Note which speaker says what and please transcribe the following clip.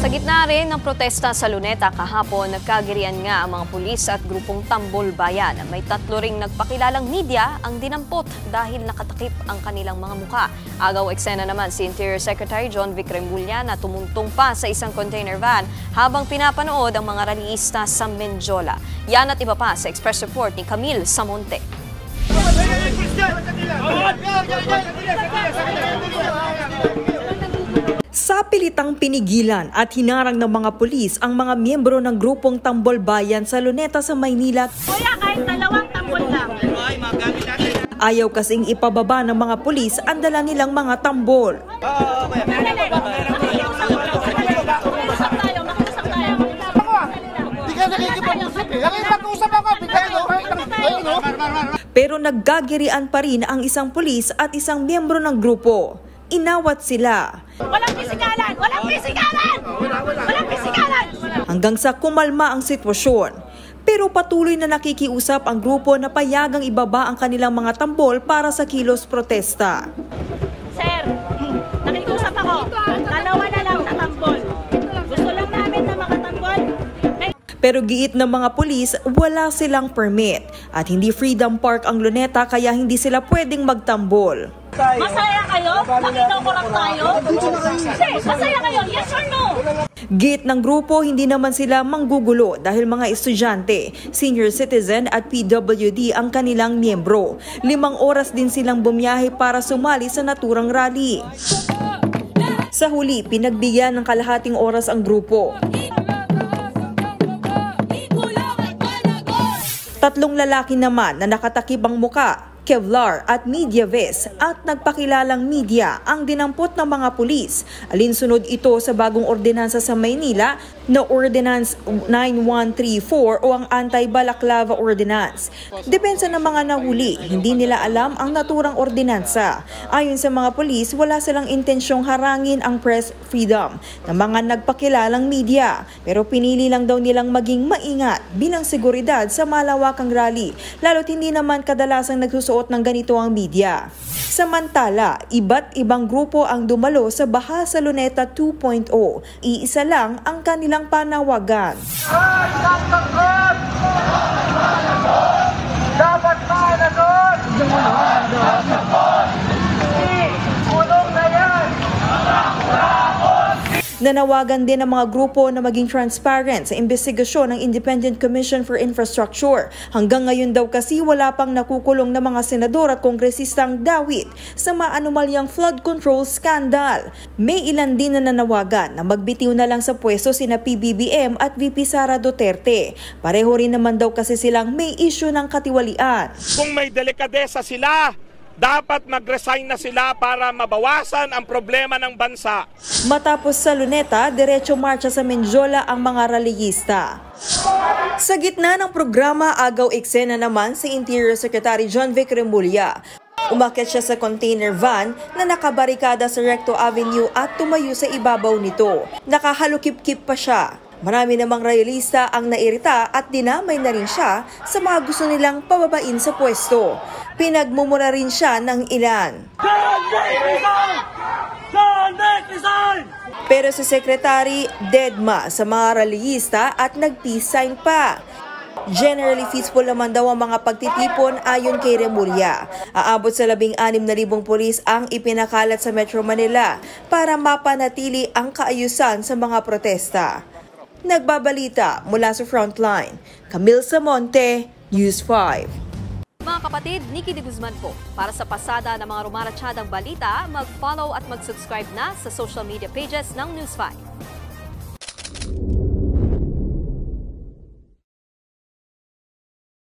Speaker 1: Sa gitna rin ng protesta sa Luneta kahapon, nagkagirian nga ang mga pulis at grupong Tambol Bayan. May 3 ring nagpakilalang media ang dinampot dahil nakatakip ang kanilang mga muka. Agaw eksena naman si Interior Secretary John Vic Remulla na tumuntong pa sa isang container van habang pinapanood ang mga rallyista sa Menjola. Yan at iba pa sa Express Report ni Camille Samonte.
Speaker 2: Sa pilitang pinigilan at hinarang ng mga pulis ang mga miyembro ng grupong Tambol Bayan sa Luneta sa Maynila.
Speaker 3: Kuya, kahit 2 tambol lang.
Speaker 2: Ayaw kasing ipababa ng mga pulis ang dala nilang mga tambol. Pero naggagirian pa rin ang isang pulis at isang miyembro ng grupo. Inawat sila.
Speaker 3: Walang pisikalan! Walang pisikalan! Walang pisikalan!
Speaker 2: Hanggang sa kumalma ang sitwasyon. Pero patuloy na nakikiusap ang grupo na payagang ibaba ang kanilang mga tambol para sa kilos protesta.
Speaker 3: Sir, nakikiusap ako. 2 na lang na tambol. Gusto lang namin na makatambol.
Speaker 2: Pero giit ng mga pulis, wala silang permit. At hindi Freedom Park ang Luneta kaya hindi sila pwedeng magtambol.
Speaker 3: Masaya kayo? Nakikinukurap tayo? Masaya kayo? Yes or no?
Speaker 2: Giit ng grupo, hindi naman sila manggugulo dahil mga estudyante, senior citizen at PWD ang kanilang miyembro. 5 oras din silang bumiyahe para sumali sa naturang rally. Sa huli, pinagbigyan ng kalahating oras ang grupo. 3 lalaki naman na nakatakip ang muka, Kevlar at media vest at nagpakilalang media ang dinampot ng mga pulis. Alinsunod ito sa bagong ordinansa sa Maynila na Ordinance 9134 o ang Anti-Balaclava Ordinance. Depensa ng mga nahuli, hindi nila alam ang naturang ordinansa. Ayon sa mga pulis, wala silang intensyong harangin ang press freedom ng mga nagpakilalang media. Pero pinili lang daw nilang maging maingat bilang seguridad sa malawakang rally, lalo't hindi naman kadalasang nagsusuot ng ganito ang media. Samantala, iba't ibang grupo ang dumalo sa Baha sa Luneta 2.0. Iisa lang ang kanilang panawagan. Dapat managot! Ulong na yan! Nanawagan din ang mga grupo na maging transparent sa investigasyon ng Independent Commission for Infrastructure. Hanggang ngayon daw kasi wala pang nakukulong na mga senador at kongresistang dawit sa maanumalyang flood control scandal. May ilan din na nanawagan na magbitiw na lang sa pwesto sina PBBM at VP Sara Duterte. Pareho rin naman daw kasi silang may issue ng katiwalian.
Speaker 4: Kung may delikadesa sila, dapat mag-resign na sila para mabawasan ang problema ng bansa.
Speaker 2: Matapos sa Luneta, diretso marcha sa Menjola ang mga rallyista. Sa gitna ng programa, agaw eksena naman si Interior Secretary John Vic Remulla. Umakyat siya sa container van na nakabarikada sa Recto Avenue at tumayo sa ibabaw nito. Nakahalukip-kip pa siya. Marami namang rallyista ang nairita at dinamay na rin siya sa mga gusto nilang pababain sa pwesto. Pinagmumura rin siya ng ilan. Pero si Secretary deadma sa mga rallyista at nag-peace sign pa. Generally peaceful naman daw ang mga pagtitipon ayon kay Remulla. Aabot sa 16,000 pulis ang ipinakalat sa Metro Manila para mapanatili ang kaayusan sa mga protesta. Nagbabalita mula sa Frontline, Camille Samonte, News 5.
Speaker 1: Mga kapatid, Nikki de Guzman po. Para sa pasada ng mga rumaratsyadang balita, mag-follow at mag-subscribe na sa social media pages ng News 5.